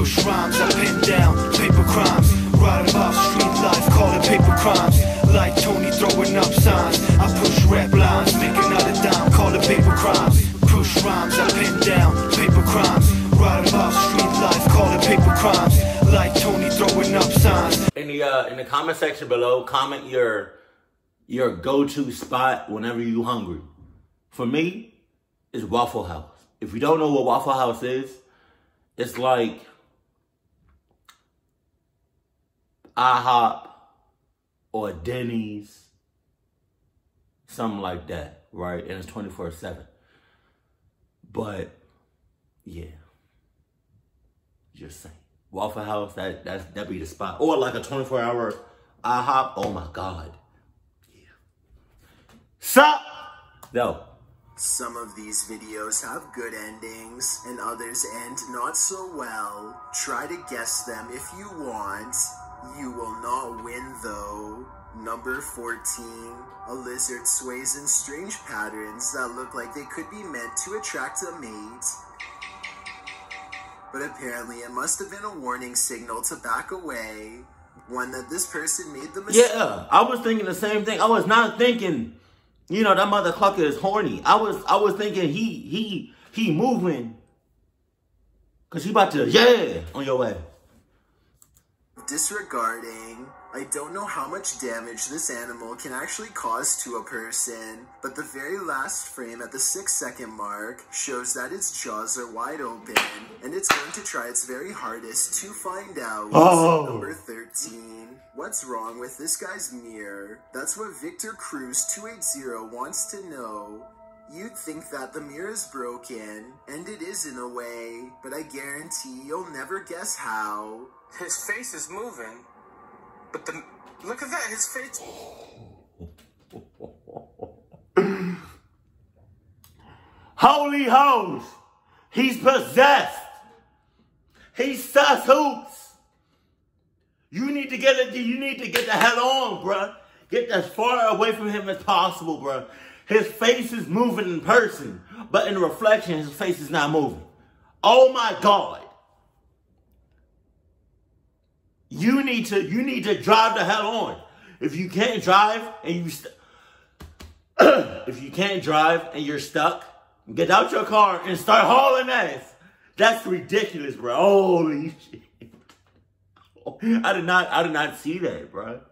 Push rhymes, I pin down paper crimes. Write about street life, call it paper crimes. Like Tony throwing up signs. I push rap lines, make another dime, call it paper crimes. Push rhymes, I pin down paper crimes. Write about street life, call it paper crimes. Like Tony throwing up signs. In the comment section below, comment your go-to spot whenever you hungry. For me, it's Waffle House. If you don't know what Waffle House is, it's like IHOP or Denny's, something like that, right? And it's 24/7. But yeah, just saying, Waffle House, that'd be the spot. Or like a 24-hour IHOP. Oh my God, yeah. Sup? No. Some of these videos have good endings, and others end not so well. Try to guess them if you want. You will not win though. Number 14. A lizard sways in strange patterns that look like they could be meant to attract a mate. But apparently it must have been a warning signal to back away. One that this person made the mistake. Yeah, I was thinking the same thing. I was not thinking, you know, that mother clucker is horny. I was thinking he moving. Cause he about to, yeah, on your way. Disregarding. I don't know how much damage this animal can actually cause to a person, but the very last frame at the 6-second mark shows that its jaws are wide open, and it's going to try its very hardest to find out. Oh. Number 13. What's wrong with this guy's mirror? That's what Victor Cruz 280 wants to know. You'd think that the mirror is broken, and it is in a way, but I guarantee you'll never guess how. His face is moving, but look at that, his face. Holy hoes! He's possessed! He's sus hoops! You need to get the hell on, bruh. Get as far away from him as possible, bruh. His face is moving in person, but in reflection, his face is not moving. Oh my God. You need to drive the hell on. If you can't drive and if you can't drive and you're stuck, get out your car and start hauling ass. That's ridiculous, bro. Holy shit. I did not see that, bro.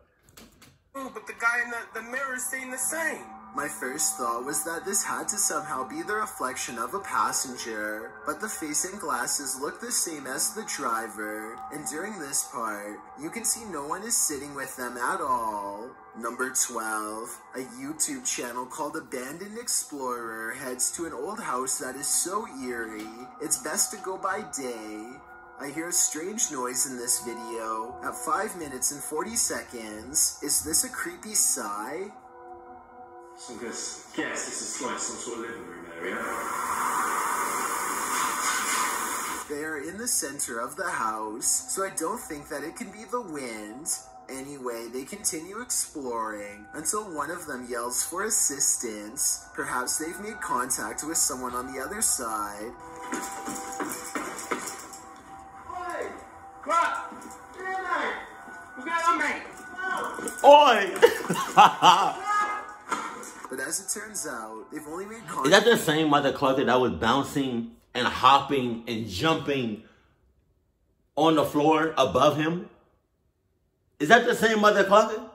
Oh, but the guy in the mirror is saying the same. My first thought was that this had to somehow be the reflection of a passenger, but the face and glasses look the same as the driver, and during this part, you can see no one is sitting with them at all. Number 12. A YouTube channel called Abandoned Explorer heads to an old house that is so eerie, it's best to go by day. I hear a strange noise in this video at 5 minutes and 40 seconds. Is this a creepy sigh? So I'm going to guess this is like some sort of living room area. They are in the center of the house, so I don't think that it can be the wind. Anyway, they continue exploring until one of them yells for assistance. Perhaps they've made contact with someone on the other side. Hey, crap! You got on me? Oi! But as it turns out, they've only made contact. Is that the same mother clucker that was bouncing and hopping and jumping on the floor above him? Is that the same mother clucker?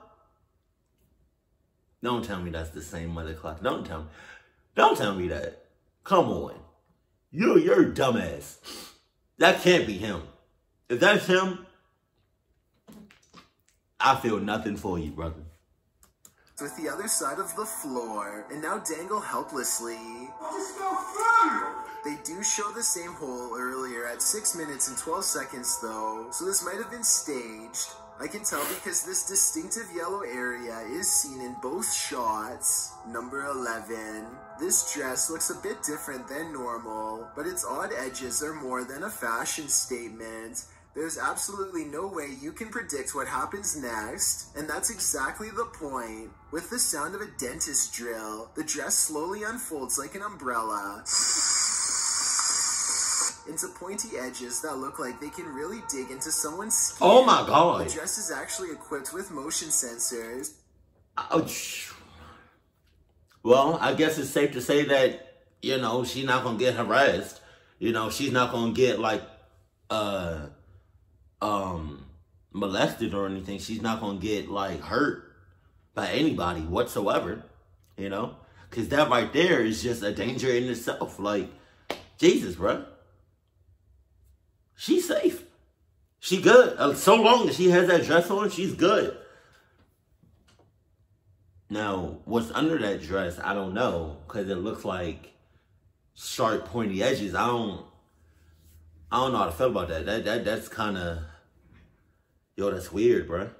Don't tell me that's the same mother clucker. Don't tell me that. Come on. You're a dumbass. That can't be him. If that's him, I feel nothing for you, brother. With the other side of the floor, and now dangle helplessly. Just go through! They do show the same hole earlier at 6 minutes and 12 seconds though, so this might have been staged. I can tell because this distinctive yellow area is seen in both shots. Number 11. This dress looks a bit different than normal, but its odd edges are more than a fashion statement. There's absolutely no way you can predict what happens next, and that's exactly the point. With the sound of a dentist drill, the dress slowly unfolds like an umbrella. into pointy edges that look like they can really dig into someone's skin. Oh my God. The dress is actually equipped with motion sensors. Ouch. Well, I guess it's safe to say that, you know, she's not going to get harassed. You know, she's not going to get, like, molested or anything. She's not going to get, like, hurt by anybody whatsoever, you know? Because that right there is just a danger in itself. Like, Jesus, bro. She's safe. She good. So long as she has that dress on, she's good. Now, what's under that dress, I don't know. Because it looks like sharp, pointy edges. I don't know how to feel about that. That's kind of... Yo, that's weird, bro.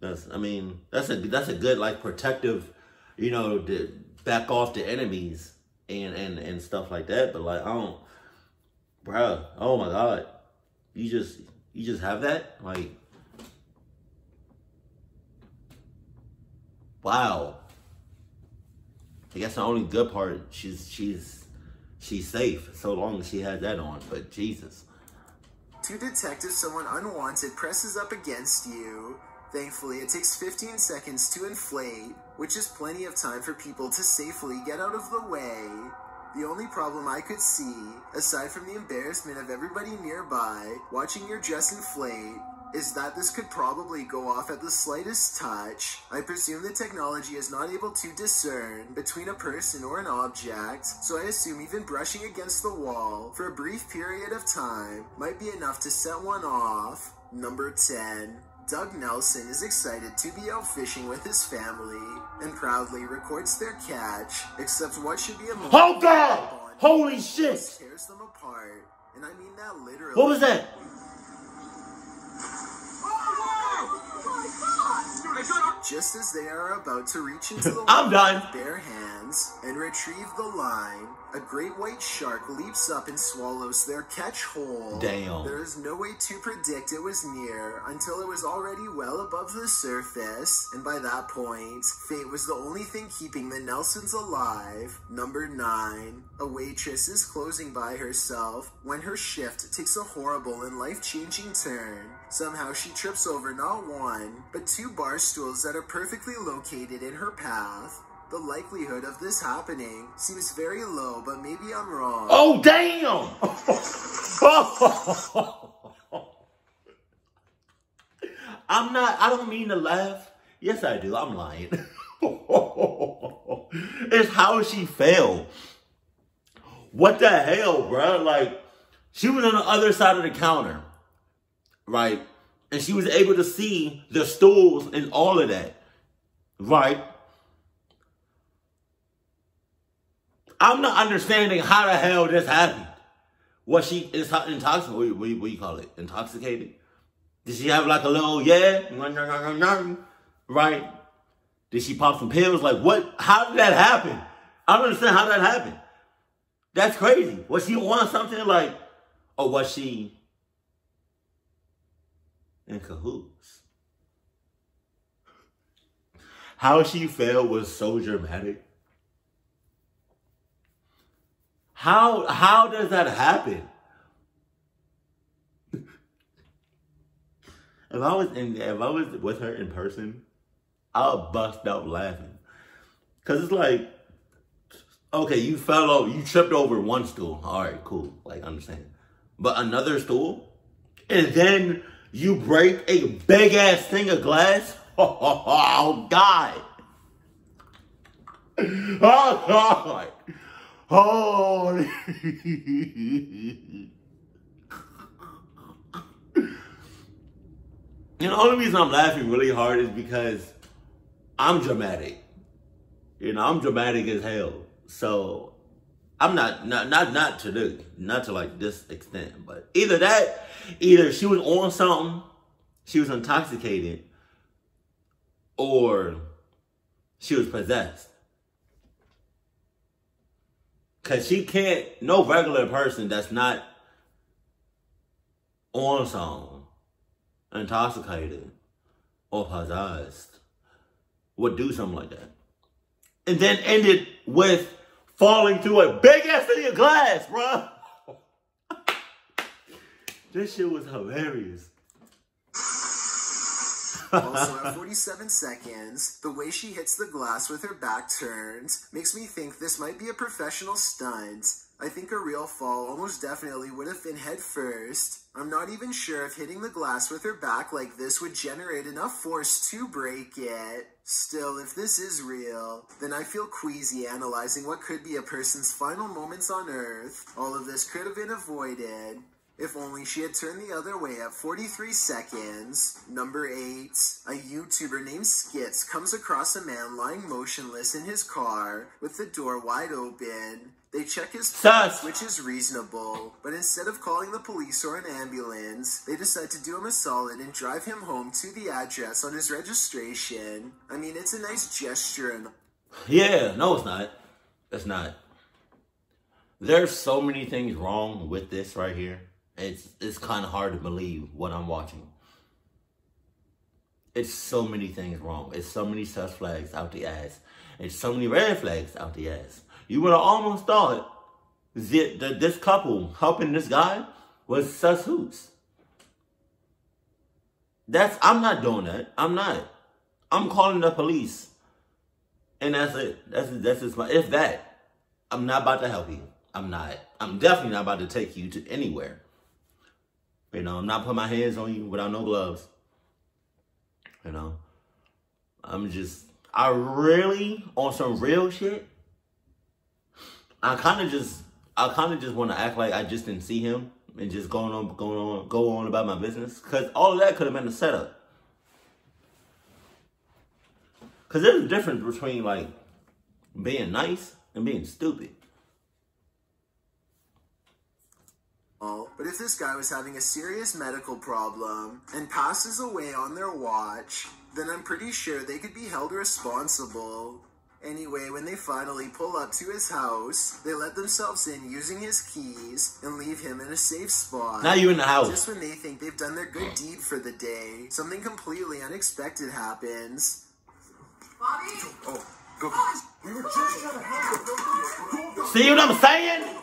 That's a good, like, protective... You know, to back off the enemies and stuff like that. But like, I don't, bro. Oh my God, you just have that? Like, wow. I guess the only good part, she's safe so long as she has that on. But Jesus. To detect if someone unwanted presses up against you. Thankfully, it takes 15 seconds to inflate, which is plenty of time for people to safely get out of the way. The only problem I could see, aside from the embarrassment of everybody nearby watching your dress inflate, is that this could probably go off at the slightest touch. I presume the technology is not able to discern between a person or an object, so I assume even brushing against the wall for a brief period of time might be enough to set one off. Number 10. Doug Nelson is excited to be out fishing with his family and proudly records their catch, except what should be a moment. Oh God! Holy shit! Tears them apart, and I mean that literally. What was that? Just as they are about to reach into the I'm water done. with bare hands and retrieve the line, a great white shark leaps up and swallows their catch whole. Damn. There is no way to predict it was near until it was already well above the surface, and by that point, fate was the only thing keeping the Nelsons alive. Number 9. A waitress is closing by herself when her shift takes a horrible and life-changing turn. Somehow she trips over not one, but 2 bar stools that are perfectly located in her path. The likelihood of this happening seems very low, but maybe I'm wrong. Oh, damn! I don't mean to laugh. Yes, I do. I'm lying. It's how she fell. What the hell, bro? Like, she was on the other side of the counter, right? And she was able to see the stools and all of that, right? I'm not understanding how the hell this happened. Was she intoxicated? What do you call it? Intoxicated? Did she have like a little, right? Did she pop some pills? Like what? How did that happen? I don't understand how that happened. That's crazy. Was she on something like, or was she in cahoots? How she fell was so dramatic. How does that happen? If I was with her in person, I'll bust out laughing. Cause it's like, okay, you fell over, you tripped over one stool. All right, cool, like understand. But another stool, and then you break a big ass thing of glass. Oh God! Oh God! Oh, and the only reason I'm laughing really hard is because I'm dramatic. You know, I'm dramatic as hell. So I'm not to like this extent, but either she was on something, she was intoxicated, or she was possessed. Cause she can't, no regular person that's not on something, intoxicated or possessed would do something like that. And then ended with falling through a big ass thing of glass, bro. This shit was hilarious. Also, at 47 seconds, the way she hits the glass with her back turned makes me think this might be a professional stunt. I think a real fall almost definitely would have been head first. I'm not even sure if hitting the glass with her back like this would generate enough force to break it. Still, if this is real, then I feel queasy analyzing what could be a person's final moments on Earth. All of this could have been avoided if only she had turned the other way at 43 seconds. Number 8. A YouTuber named Skits comes across a man lying motionless in his car with the door wide open. They check his pulse, which is reasonable, but instead of calling the police or an ambulance, they decide to do him a solid and drive him home to the address on his registration. I mean, it's a nice gesture and... Yeah, no it's not. It's not. There's so many things wrong with this right here. It's kind of hard to believe what I'm watching. It's so many things wrong. It's so many sus flags out the ass. It's so many red flags out the ass. You would have almost thought that this couple helping this guy was sus hoots. I'm not doing that. I'm not. I'm calling the police. And that's it. That's just my, if that, I'm not about to help you. I'm not. I'm definitely not about to take you to anywhere. You know, I'm not putting my hands on you without no gloves. You know, I really, on some real shit, I kind of just want to act like I just didn't see him and just go on about my business. Because all of that could have been a setup. Because there's a difference between, like, being nice and being stupid. But if this guy was having a serious medical problem and passes away on their watch, then I'm pretty sure they could be held responsible. Anyway, when they finally pull up to his house, they let themselves in using his keys and leave him in a safe spot. Now you in the house. Just when they think they've done their good deed for the day, something completely unexpected happens. Bobby! Oh, go. We were just trying to help. See what I'm saying?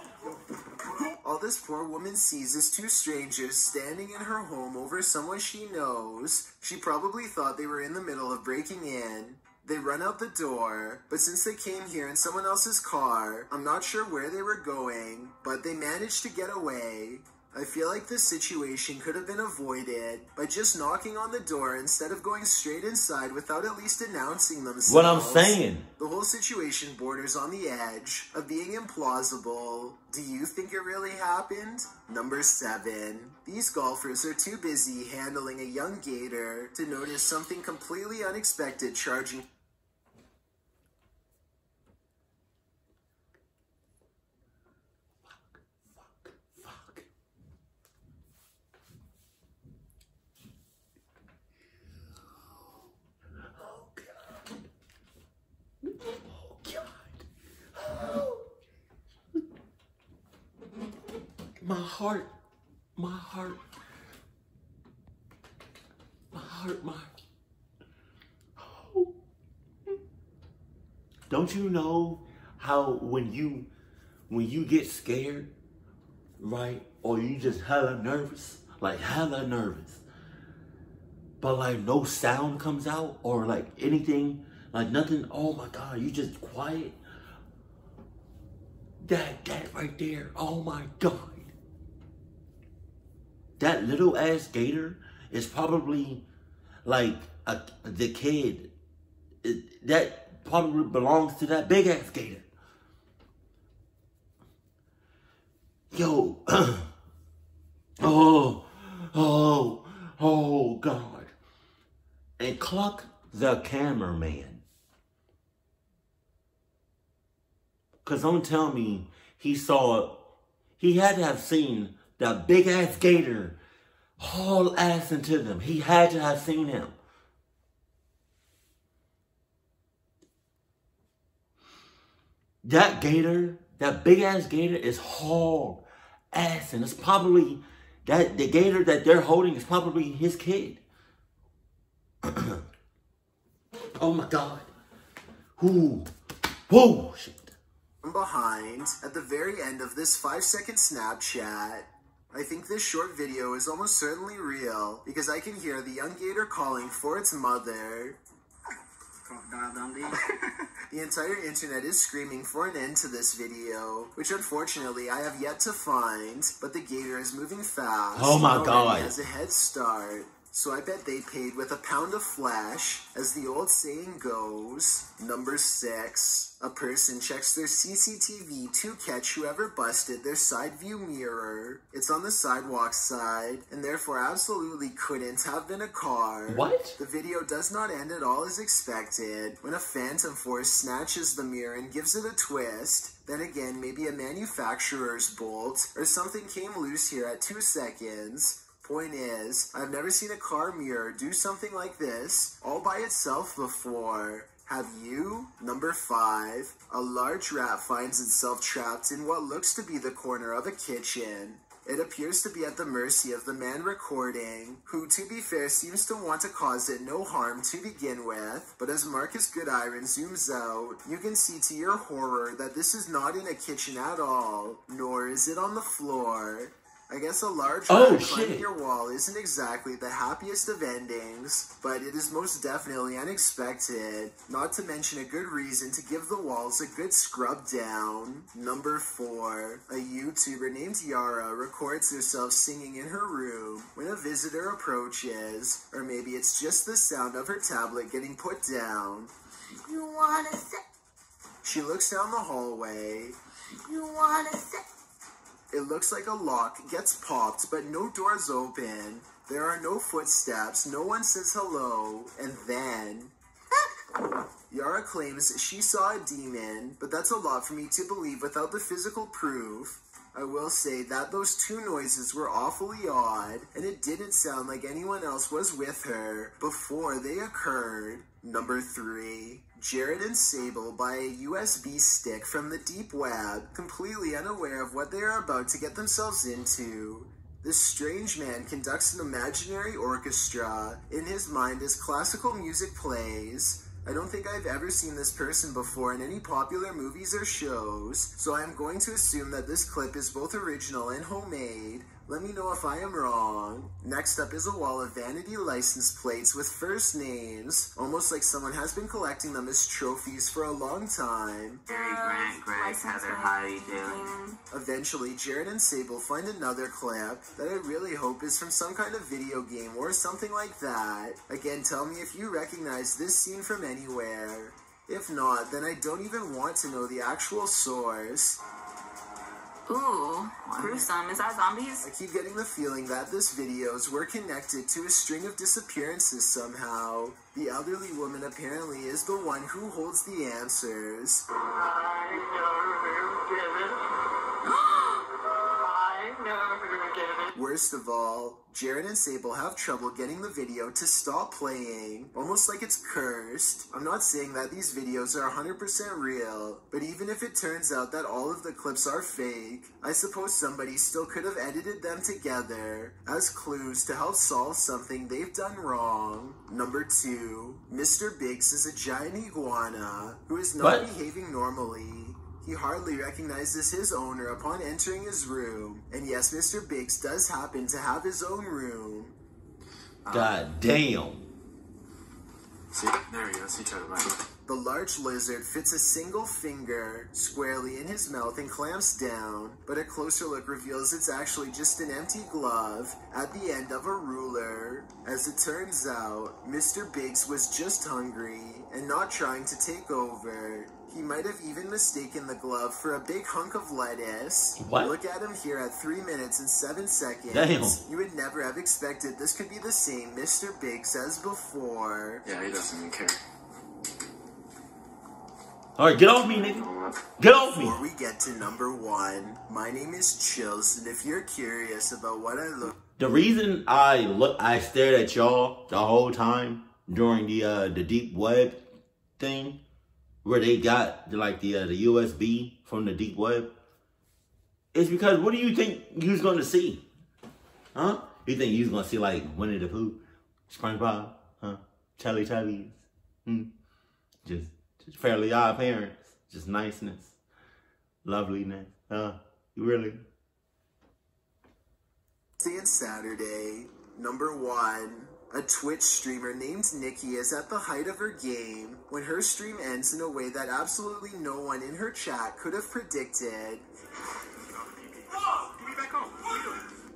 All this poor woman sees is two strangers standing in her home over someone she knows. She probably thought they were in the middle of breaking in. They run out the door, but since they came here in someone else's car, I'm not sure where they were going, but they managed to get away. I feel like this situation could have been avoided by just knocking on the door instead of going straight inside without at least announcing themselves. What I'm saying. The whole situation borders on the edge of being implausible. Do you think it really happened? Number 7. These golfers are too busy handling a young gator to notice something completely unexpected charging. My heart. Oh. Don't you know how when you get scared, right? Or you just hella nervous, but like no sound comes out or like anything, like nothing. Oh my God, you just quiet. That right there. Oh my God. That little ass gator is probably like the kid that probably belongs to that big ass gator. Yo, oh God. And Cluck the cameraman. Cause don't tell me he had to have seen that big ass gator haul ass into them. He had to have seen him. That gator, that big ass gator is hauled ass, and it's probably the gator that they're holding is probably his kid. Oh my God. Whoo, shit. From behind, at the very end of this 5-second Snapchat, I think this short video is almost certainly real because I can hear the young gator calling for its mother. Crocodile Dundee. The entire internet is screaming for an end to this video, which unfortunately I have yet to find, but the gator is moving fast. Oh my already God. has a head start. So I bet they paid with a pound of flesh. As the old saying goes, number 6. A person checks their CCTV to catch whoever busted their side view mirror. It's on the sidewalk side, and therefore absolutely couldn't have been a car. What? The video does not end at all as expected. When a phantom force snatches the mirror and gives it a twist, then again maybe a manufacturer's bolt or something came loose here at 2 seconds. Point is, I've never seen a car mirror do something like this all by itself before. Have you? Number 5. A large rat finds itself trapped in what looks to be the corner of a kitchen. It appears to be at the mercy of the man recording, who, to be fair, seems to want to cause it no harm to begin with. But as Marcus Goodiron zooms out, you can see to your horror that this is not in a kitchen at all, nor is it on the floor. I guess a large rat climbing your wall isn't exactly the happiest of endings, but it is most definitely unexpected, not to mention a good reason to give the walls a good scrub down. Number 4. A YouTuber named Yara records herself singing in her room when a visitor approaches, or maybe it's just the sound of her tablet getting put down. You wanna say? She looks down the hallway. You wanna say? It looks like a lock gets popped, but no doors open. There are no footsteps, no one says hello, and then... Yara claims she saw a demon, but that's a lot for me to believe without the physical proof. I will say that those 2 noises were awfully odd, and it didn't sound like anyone else was with her before they occurred. Number 3. Jared and Sable buy a USB stick from the deep web, completely unaware of what they are about to get themselves into. This strange man conducts an imaginary orchestra in his mind as classical music plays. I don't think I've ever seen this person before in any popular movies or shows, so I am going to assume that this clip is both original and homemade. Let me know if I am wrong. Next up is a wall of vanity license plates with first names, almost like someone has been collecting them as trophies for a long time. Jerry, Grant, Greg, Heather, how you doing? Eventually, Jared and Sable find another clip that I really hope is from some kind of video game or something like that. Again, tell me if you recognize this scene from anywhere. If not, then I don't even want to know the actual source. Ooh, gruesome. Is that zombies? I keep getting the feeling that this videos were connected to a string of disappearances somehow. The elderly woman apparently is the one who holds the answers. I never did it. I never did it. Worst of all, Jared and Sable have trouble getting the video to stop playing, almost like it's cursed. I'm not saying that these videos are 100% real, but even if it turns out that all of the clips are fake, I suppose somebody still could have edited them together as clues to help solve something they've done wrong. Number 2, Mr. Biggs is a giant iguana who is not behaving normally. He hardly recognizes his owner upon entering his room. And yes, Mr. Biggs does happen to have his own room. God damn. See, there we go. See each other, right? The large lizard fits a single finger squarely in his mouth and clamps down, but a closer look reveals it's actually just an empty glove at the end of a ruler. As it turns out, Mr. Biggs was just hungry and not trying to take over. He might have even mistaken the glove for a big hunk of lettuce. What? Look at him here at 3 minutes and 7 seconds. Damn. You would never have expected this could be the same Mr. Biggs as before. Yeah, he doesn't even care. Alright, get off me, nigga. Get off me. Before we get to number 1, my name is Chills, and if you're curious about what I look... The reason I stared at y'all the whole time during the deep web thing, where they got the USB from the deep web, is because what do you think you was gonna see? Huh? You think you was gonna see like Winnie the Pooh, SpongeBob, huh? Teletubbies, just Fairly Odd Parents, just niceness, loveliness, you really? And Saturday. Number 1. A Twitch streamer named Nikki is at the height of her game when her stream ends in a way that absolutely no one in her chat could have predicted.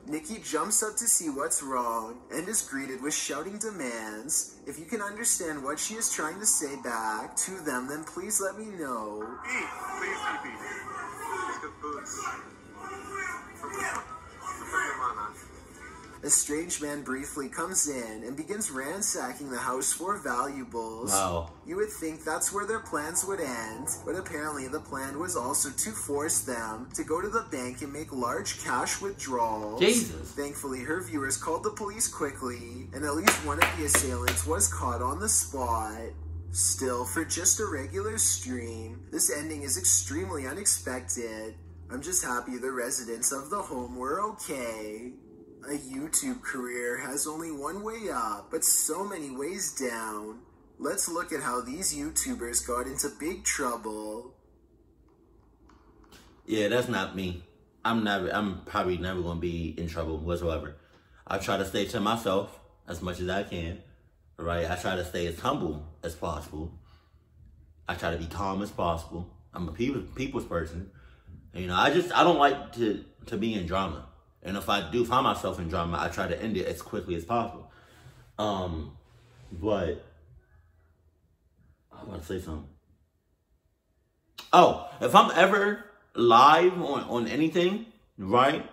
Nikki jumps up to see what's wrong and is greeted with shouting demands. If you can understand what she is trying to say back to them, then please let me know. A strange man briefly comes in and begins ransacking the house for valuables. Wow. You would think that's where their plans would end, but apparently the plan was also to force them to go to the bank and make large cash withdrawals. Jesus. Thankfully, her viewers called the police quickly, and at least one of the assailants was caught on the spot. Still, for just a regular stream, this ending is extremely unexpected. I'm just happy the residents of the home were okay. A YouTube career has only one way up, but so many ways down. Let's look at how these YouTubers got into big trouble. Yeah, that's not me. I'm probably never going to be in trouble whatsoever. I try to stay to myself as much as I can, right? I try to stay as humble as possible. I try to be calm as possible. I'm a people's person. You know, I don't like to be in drama. And if I do find myself in drama, I try to end it as quickly as possible. But I want to say something. Oh, if I'm ever live on anything, right?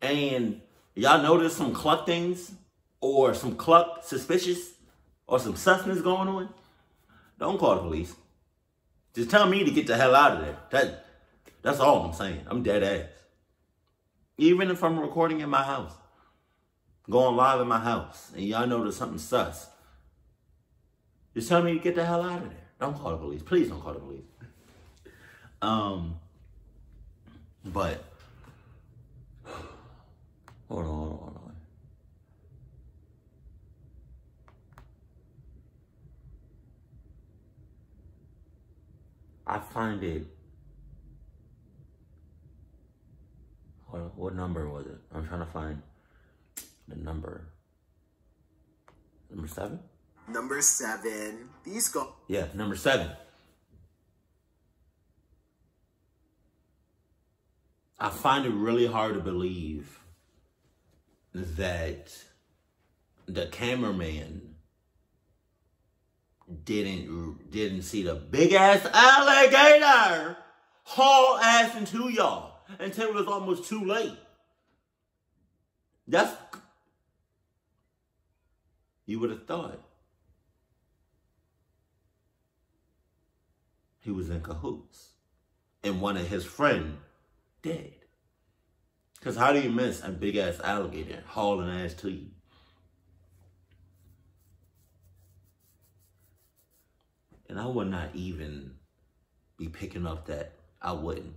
And y'all notice some cluck things or some cluck suspicious or some susness going on, don't call the police. Just tell me to get the hell out of there. That's all I'm saying. I'm dead ass. Even if I'm recording in my house, going live in my house, and y'all know there's something sus, just tell me to get the hell out of there. Don't call the police. Please don't call the police. But, hold on. I find it. What number was it? I'm trying to find the number. Number 7? Number 7. These go. Yeah, number 7. I find it really hard to believe that the cameraman didn't see the big ass alligator haul ass into y'all until it was almost too late. You would have thought he was in cahoots and one of his friends dead. Because how do you miss a big ass alligator hauling ass to you? And I would not even be picking up that. I wouldn't.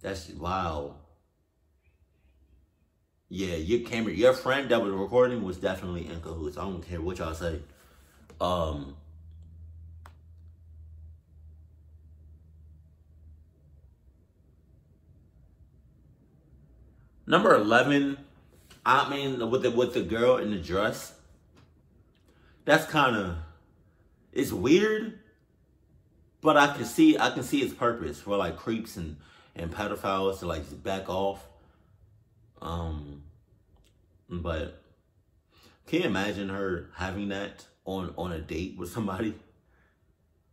That's wild. Yeah, your friend that was recording was definitely in cahoots. I don't care what y'all say. Number 11, I mean, with the girl in the dress, that's kind of, it's weird, but I can see its purpose for like creeps and pedophiles to like just back off. But can you imagine her having that on a date with somebody,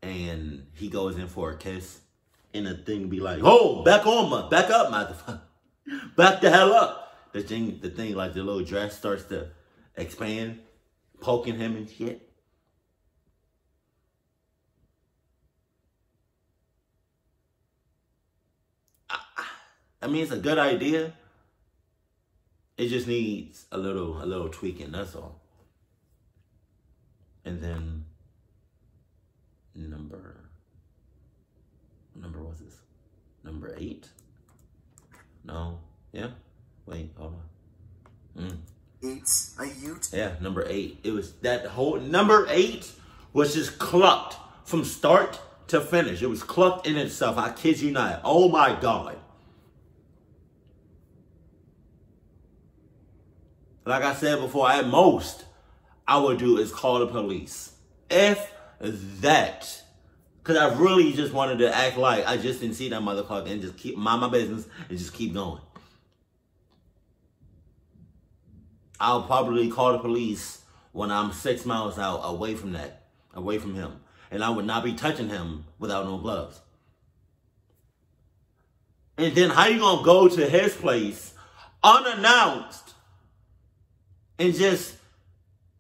and he goes in for a kiss, and the thing be like, "Oh, back up, motherfucker, back the hell up." The thing, like the little dress starts to expand, poking him and shit. I mean, it's a good idea. It just needs a little tweaking, that's all. And then number what's this? Number 8? No. Yeah? Wait, hold on. 8's a YouTube. Yeah, number 8. It was that whole number 8 was just clucked from start to finish. It was clucked in itself. I kid you not. Oh my God. like I said before, at most, I would do is call the police. If that. Because I really just wanted to act like I just didn't see that motherfucker and just mind my business and just keep going. I'll probably call the police when I'm 6 miles out away from him. And I would not be touching him without no gloves. And then how you gonna go to his place unannounced and just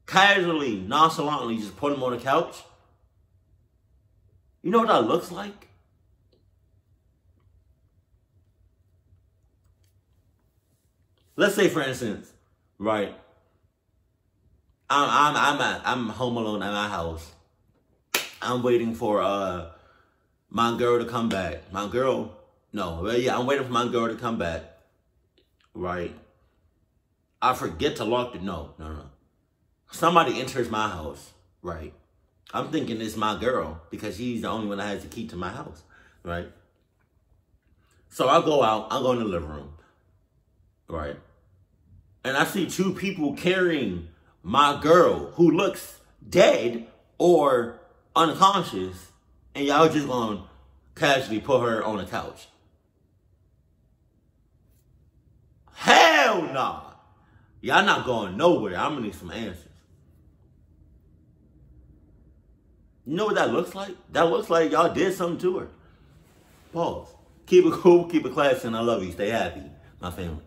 casually, nonchalantly just put him on the couch? You know what that looks like? Let's say, for instance, right? I'm home alone at my house. I'm waiting for my girl to come back. I'm waiting for my girl to come back. Right? I forget to lock the no. Somebody enters my house, right? I'm thinking it's my girl because she's the only one that has the key to my house, right? So I go out, I go in the living room, right? And I see 2 people carrying my girl who looks dead or unconscious, and y'all just gonna casually put her on the couch. Hell nah. Y'all not going nowhere. I'm gonna need some answers. You know what that looks like? That looks like y'all did something to her. Pause. Keep it cool, keep it classy, and I love you. Stay happy, my family.